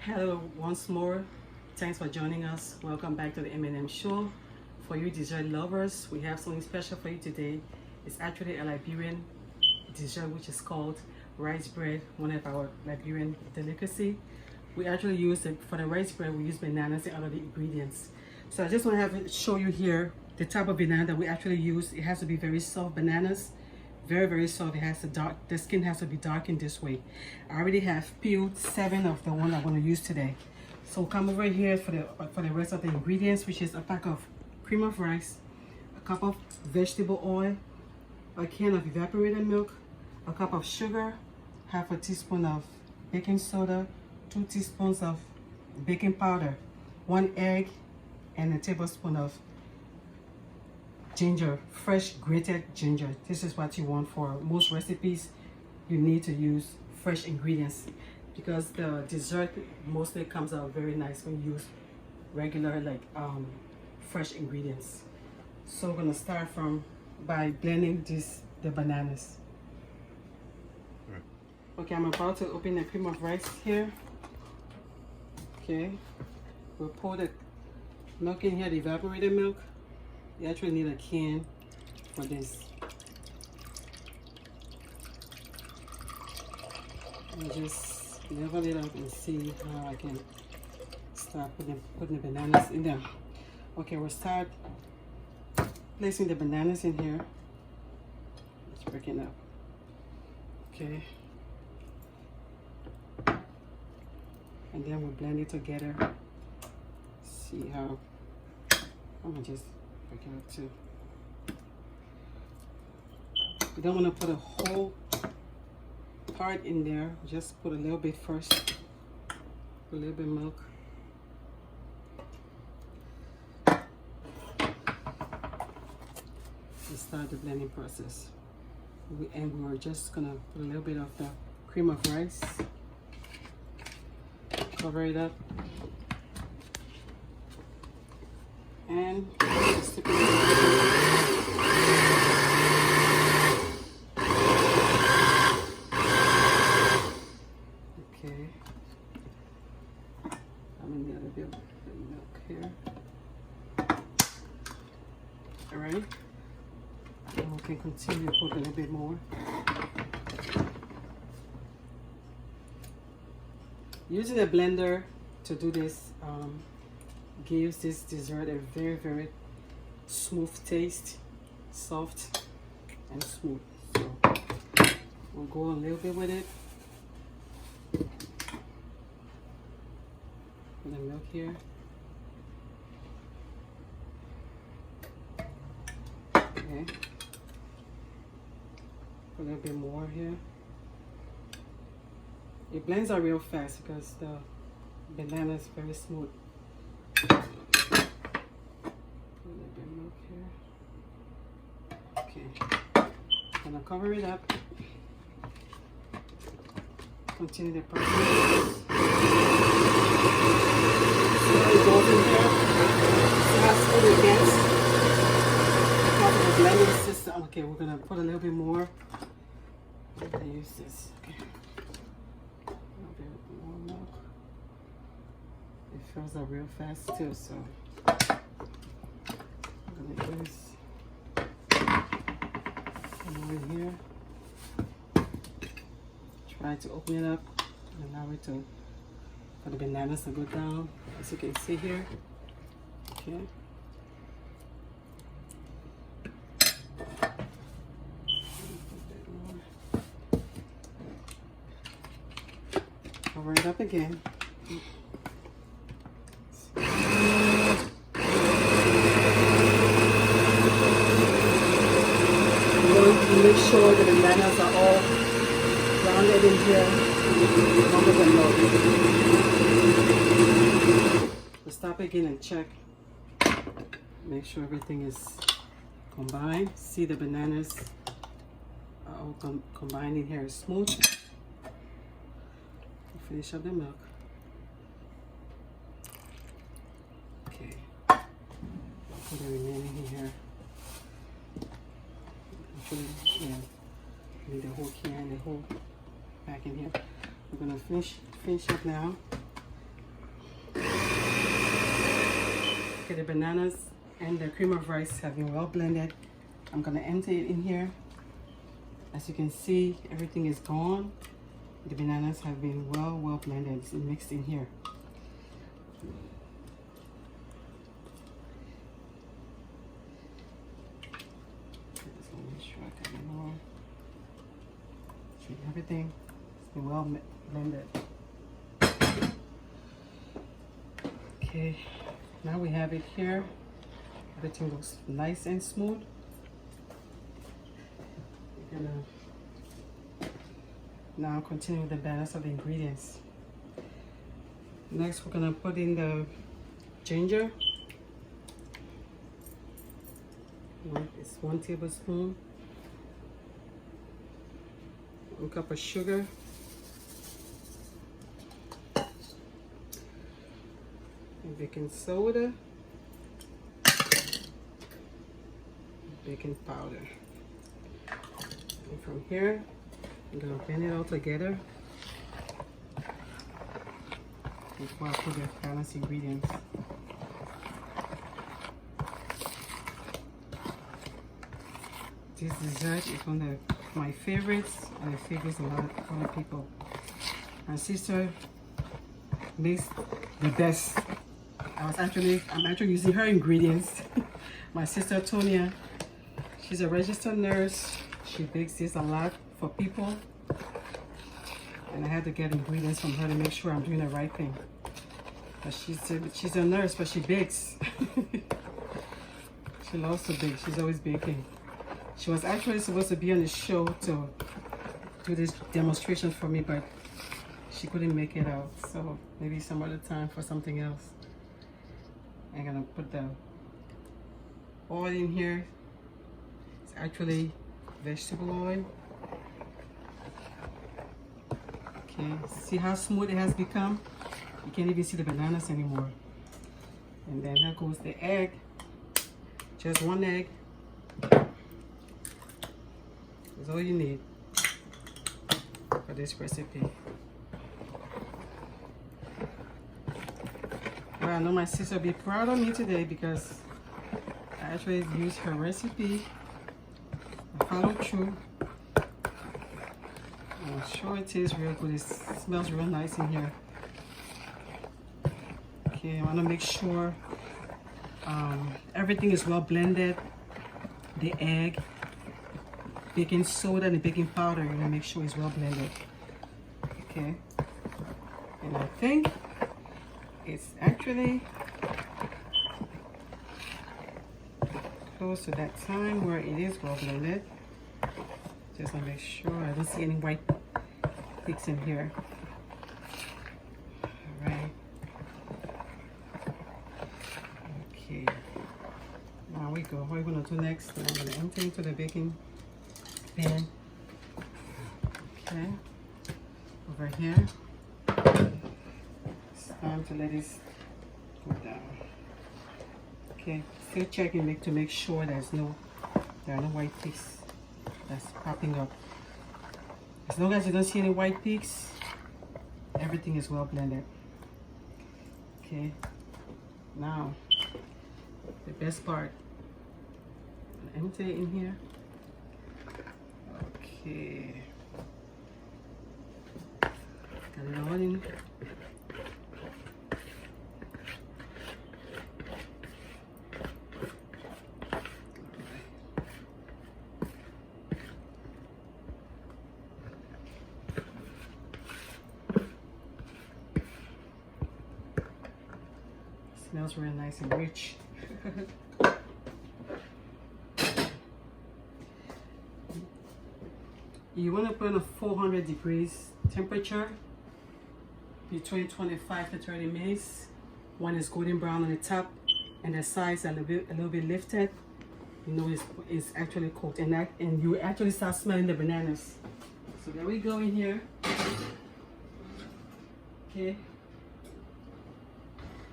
Hello once more. Thanks for joining us. Welcome back to the M&M show. For you dessert lovers, we have something special for you today. It's actually a Liberian dessert which is called rice bread, one of our Liberian delicacy. We actually use it for the rice bread. We use bananas and other ingredients. So I just want to show you here the type of banana that we actually use. It has to be very soft bananas, very soft. It has to the skin has to be darkened this way. I already have peeled 7 of the one I'm going to use today. So come over here for the rest of the ingredients, which is a pack of cream of rice, a cup of vegetable oil, a can of evaporated milk, a cup of sugar, half a teaspoon of baking soda, 2 teaspoons of baking powder, 1 egg, and a tablespoon of ginger, fresh grated ginger. This is what you want for most recipes. You need to use fresh ingredients because the dessert mostly comes out very nice when you use regular fresh ingredients. So we're gonna start by blending the bananas. Okay, I'm about to open the cream of rice here. Okay, we'll pour the milk in here, the evaporated milk. You actually need a can for this. And just level it up and see how I can start putting the bananas in there. Okay, we'll start placing the bananas in here. Let's break it up. Okay. And then we'll blend it together. See how I'm gonna just break it up too. You don't want to put a whole part in there. Just put a little bit first. Put a little bit of milk. And start the blending process. And we're just gonna put a little bit of the cream of rice. Cover it up. And just stick it in. Okay. I'm in the other bit of milk here. Alright. And we can continue to put a little bit more. Using a blender to do this gives this dessert a very smooth taste, soft and smooth. So we'll go a little bit with it. Put the milk here. Okay. Put a little bit more here. It blends out real fast because the banana is very smooth. Put a little bit of milk here. Okay. I'm gonna cover it up. Continue the process. See how it goes in here? See how smooth it gets? Because of the blending system. Okay, we're gonna put a little bit more. I'm gonna use this. Okay. More milk. It fills up real fast too, so I'm gonna use some more in here. Try to open it up and allow it to for the bananas to go down, as you can see here. Okay. Cover it up again. Make sure that the bananas are all rounded in here, longer than low. We'll stop again and check. Make sure everything is combined. See the bananas are all combined in here smooth. Finish up the milk. Okay. Put the remaining in here. Yeah, need the whole can, the whole back in here. We're gonna finish up now. Okay, the bananas and the cream of rice have been well blended. I'm gonna empty it in here. As you can see, everything is gone. The bananas have been well blended. It's mixed in here. Just want to make sure I got more. See, everything has been well blended. Okay, now we have it here. Everything looks nice and smooth. We're gonna now continue with the balance of the ingredients. Next, we're gonna put in the ginger. It's 1 tablespoon. 1 cup of sugar. And baking soda. Baking powder. And from here, I'm gonna blend it all together before I put the balanced ingredients. This dessert is one of my favorites, and it favors a lot of other people. My sister makes the best. I'm actually using her ingredients. My sister Tonya, she's a registered nurse. She bakes this a lot for people, and I had to get ingredients from her to make sure I'm doing the right thing. But she's a nurse, but she bakes. She loves to bake. She's always baking. She was actually supposed to be on the show to do this demonstration for me, but she couldn't make it out. So maybe some other time for something else. I'm gonna put the oil in here. It's actually vegetable oil. Okay, see how smooth it has become? You can't even see the bananas anymore. And then there goes the egg. Just 1 egg. That's all you need for this recipe. Well, I know my sister will be proud of me today because I actually used her recipe. I followed through. I'm sure it tastes real good. It smells real nice in here. Okay, I want to make sure everything is well blended. The egg, baking soda, and the baking powder. You're gonna make sure it's well blended. Okay, and I think it's actually close to that time where it is well blended. Just want to make sure I don't see any white peaks in here. All right. Okay. Now we go. What are we going to do next? I'm going to empty into the baking pan. Okay. Over here. It's time to let this go down. Okay. Still checking to make sure there are no white peaks that's popping up. As long as you don't see any white peaks, everything is well blended. Okay. Now, the best part. Empty it in here. Okay. Got it all in. Smells really nice and rich. You want to put on a 400 degrees temperature between 25 to 30 minutes. When it's golden brown on the top and the sides are a little bit lifted, you know it's actually cooked, and you actually start smelling the bananas. So there we go in here. Okay.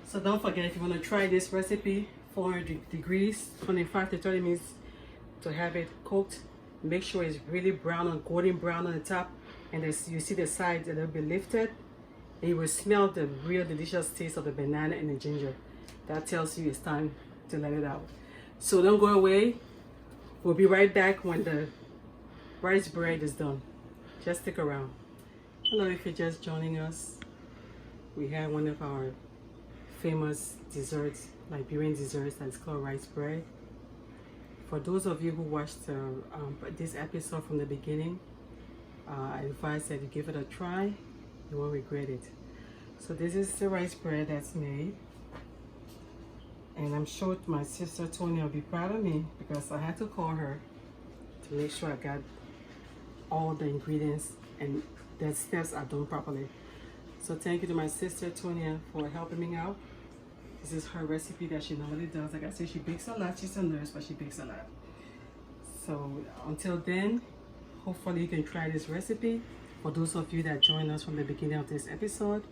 So don't forget, if you want to try this recipe, 400 degrees, 25 to 30 minutes to have it cooked. Make sure it's really brown, on golden brown on the top, and you see the sides a little bit lifted, and you will smell the real delicious taste of the banana and the ginger. that tells you it's time to let it out. So don't go away. We'll be right back when the rice bread is done. Just stick around. Hello, if you're just joining us. We have one of our famous desserts, Liberian desserts, that's called rice bread. For those of you who watched this episode from the beginning, I advise that you give it a try. You won't regret it. So this is the rice bread that's made. And I'm sure my sister Tony will be proud of me because I had to call her to make sure I got all the ingredients and the steps are done properly. So thank you to my sister Tonya for helping me out. This is her recipe that she normally does. Like I said, she bakes a lot. She's a nurse, but she bakes a lot. So until then, hopefully you can try this recipe for those of you that joined us from the beginning of this episode.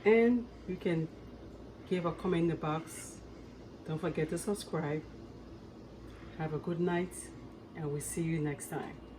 And you can give a comment in the box. Don't forget to subscribe. Have a good night, and we'll see you next time.